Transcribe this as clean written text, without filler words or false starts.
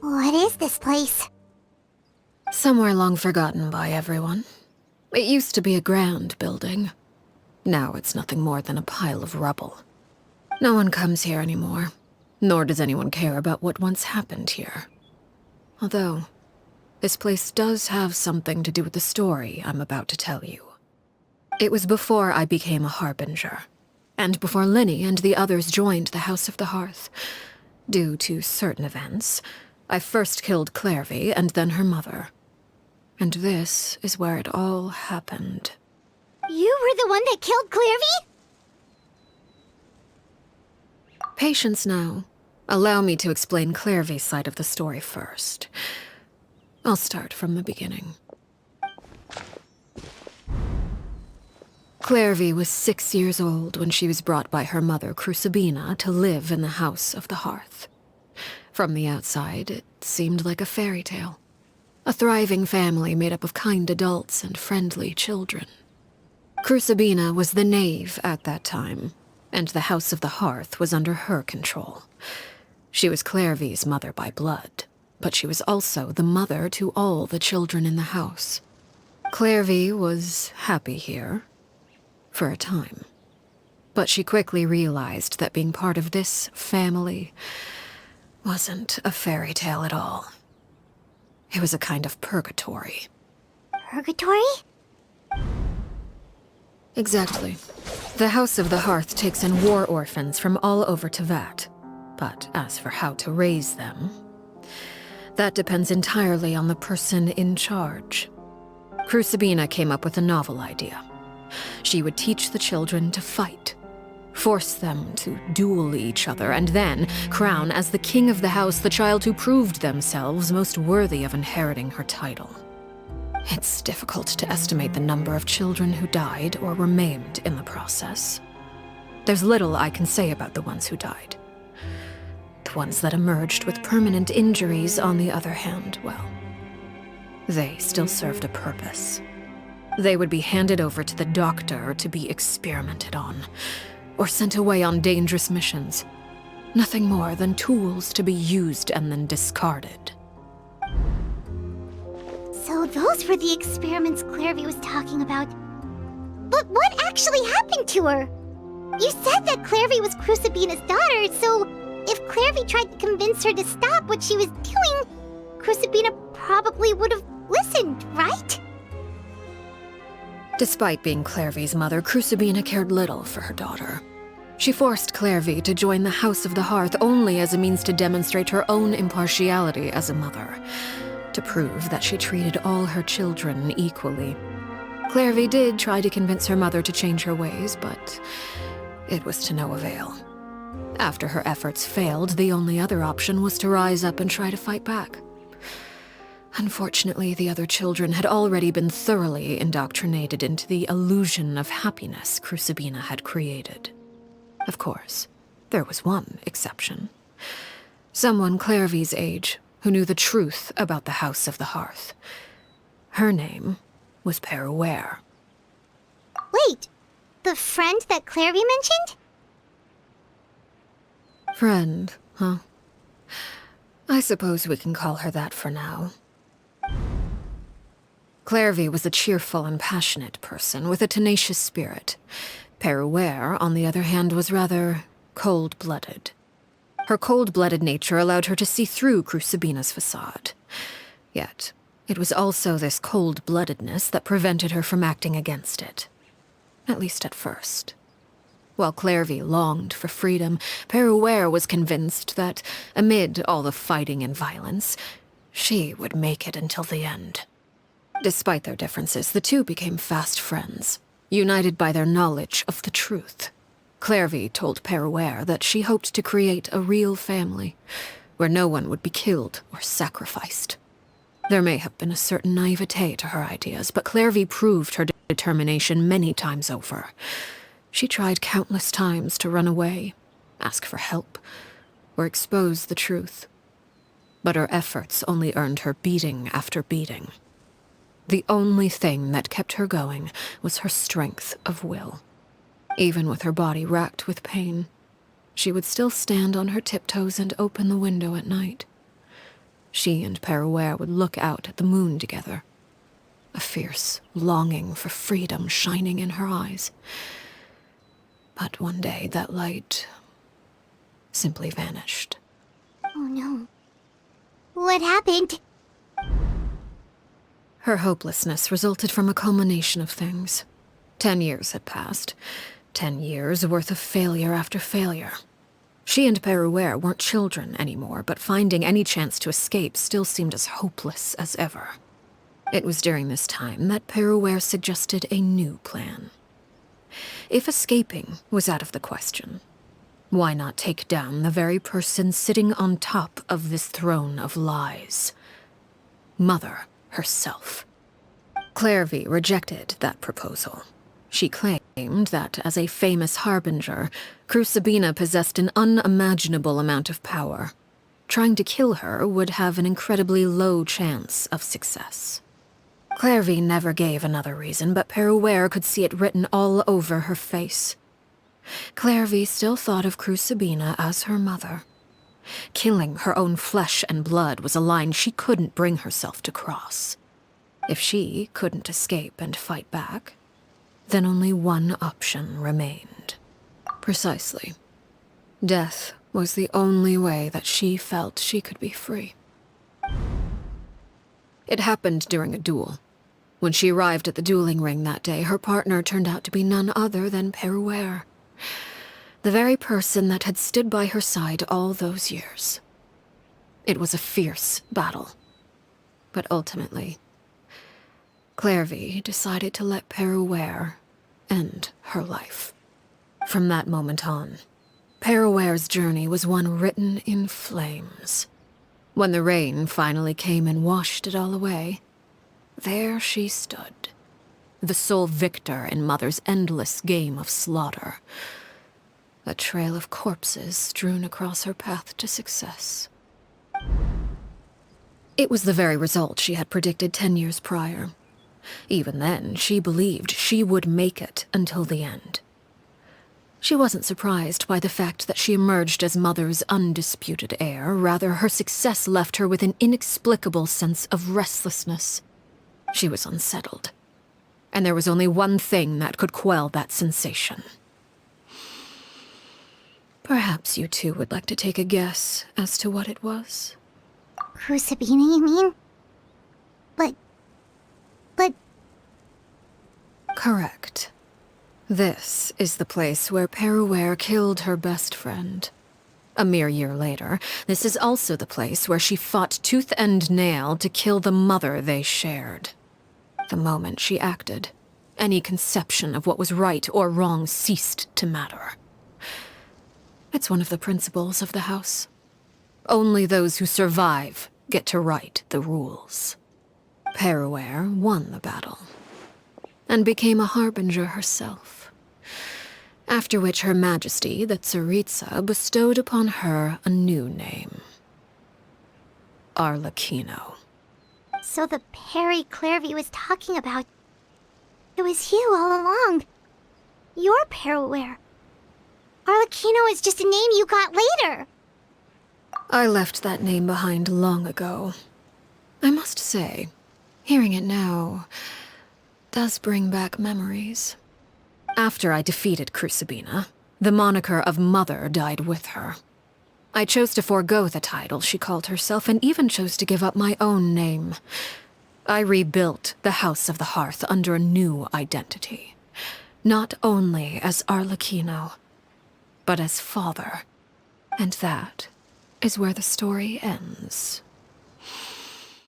What is this place? Somewhere long forgotten by everyone. It used to be a grand building. Now it's nothing more than a pile of rubble. No one comes here anymore, nor does anyone care about what once happened here. Although, this place does have something to do with the story I'm about to tell you. It was before I became a Harbinger, and before Linny and the others joined the House of the Hearth. Due to certain events, I first killed Clairvy and then her mother. And this is where it all happened. You were the one that killed Clairvy? Patience now. Allow me to explain Clairvy's side of the story first. I'll start from the beginning. Clairvy was 6 years old when she was brought by her mother, Crucibina, to live in the House of the Hearth. From the outside, it seemed like a fairy tale. A thriving family made up of kind adults and friendly children. Crucibina was the knave at that time, and the House of the Hearth was under her control. She was Clairvy's mother by blood, but she was also the mother to all the children in the house. Clairvy was happy here, for a time. But she quickly realized that being part of this family wasn't a fairy tale at all. It was a kind of purgatory. Purgatory? Exactly. The House of the Hearth takes in war orphans from all over Teyvat. But as for how to raise them, that depends entirely on the person in charge. Crucibina came up with a novel idea. She would teach the children to fight, force them to duel each other, and then crown as the king of the house the child who proved themselves most worthy of inheriting her title. It's difficult to estimate the number of children who died or were maimed in the process. There's little I can say about the ones who died. The ones that emerged with permanent injuries, on the other hand, well, they still served a purpose. They would be handed over to the doctor to be experimented on, or sent away on dangerous missions. Nothing more than tools to be used and then discarded. So those were the experiments Clairvy was talking about. But what actually happened to her? You said that Clairvy was Crucibina's daughter, so if Clairvy tried to convince her to stop what she was doing, Crucibina probably would have listened, right? Despite being Clairvy's mother, Crucibina cared little for her daughter. She forced Clairvy to join the House of the Hearth only as a means to demonstrate her own impartiality as a mother, to prove that she treated all her children equally. Clairvy did try to convince her mother to change her ways, but it was to no avail. After her efforts failed, the only other option was to rise up and try to fight back. Unfortunately, the other children had already been thoroughly indoctrinated into the illusion of happiness Crucibina had created. Of course, there was one exception. Someone Clairvy's age who knew the truth about the House of the Hearth. Her name was Peruere. Wait, the friend that Clairvy mentioned? Friend, huh? I suppose we can call her that for now. Clairvy was a cheerful and passionate person with a tenacious spirit. Peruere, on the other hand, was rather cold-blooded. Her cold-blooded nature allowed her to see through Crucibina's facade. Yet, it was also this cold-bloodedness that prevented her from acting against it. At least at first. While Clairvy longed for freedom, Peruere was convinced that, amid all the fighting and violence, she would make it until the end. Despite their differences, the two became fast friends, united by their knowledge of the truth. Clairvy told Peruere that she hoped to create a real family, where no one would be killed or sacrificed. There may have been a certain naivete to her ideas, but Clairvy proved her determination many times over. She tried countless times to run away, ask for help, or expose the truth. But her efforts only earned her beating after beating. The only thing that kept her going was her strength of will. Even with her body racked with pain, she would still stand on her tiptoes and open the window at night. She and Peruere would look out at the moon together, a fierce longing for freedom shining in her eyes. But one day that light simply vanished. Oh no. What happened? Her hopelessness resulted from a culmination of things. 10 years had passed. 10 years worth of failure after failure. She and Peruere weren't children anymore, but finding any chance to escape still seemed as hopeless as ever. It was during this time that Peruere suggested a new plan. If escaping was out of the question, why not take down the very person sitting on top of this throne of lies? Mother herself. Clairvy rejected that proposal. She claimed that, as a famous harbinger, Crucibina possessed an unimaginable amount of power. Trying to kill her would have an incredibly low chance of success. Clairvy never gave another reason, but Peruere could see it written all over her face. Clairvy still thought of Crucibina as her mother. Killing her own flesh and blood was a line she couldn't bring herself to cross. If she couldn't escape and fight back, then only one option remained. Precisely. Death was the only way that she felt she could be free. It happened during a duel. When she arrived at the dueling ring that day, her partner turned out to be none other than Peruere. The very person that had stood by her side all those years. It was a fierce battle. But ultimately, Clairvy decided to let Peruere end her life. From that moment on, Peruere's journey was one written in flames. When the rain finally came and washed it all away, there she stood, the sole victor in Mother's endless game of slaughter. A trail of corpses strewn across her path to success. It was the very result she had predicted 10 years prior. Even then, she believed she would make it until the end. She wasn't surprised by the fact that she emerged as Mother's undisputed heir. Rather, her success left her with an inexplicable sense of restlessness. She was unsettled. And there was only one thing that could quell that sensation. Perhaps you two would like to take a guess as to what it was? Crucibina, you mean? But... Correct. This is the place where Peruere killed her best friend. A mere year later, this is also the place where she fought tooth and nail to kill the mother they shared. The moment she acted, any conception of what was right or wrong ceased to matter. It's one of the principles of the house. Only those who survive get to write the rules. Peruere won the battle, and became a harbinger herself. After which Her Majesty, the Tsaritsa, bestowed upon her a new name. Arlecchino. So the Perry Clairvy was talking about... It was you all along. You're Peruere. Arlecchino is just a name you got later. I left that name behind long ago. I must say, hearing it now does bring back memories. After I defeated Crucibina, the moniker of Mother died with her. I chose to forego the title she called herself, and even chose to give up my own name. I rebuilt the House of the Hearth under a new identity. Not only as Arlecchino, but as father. And that is where the story ends.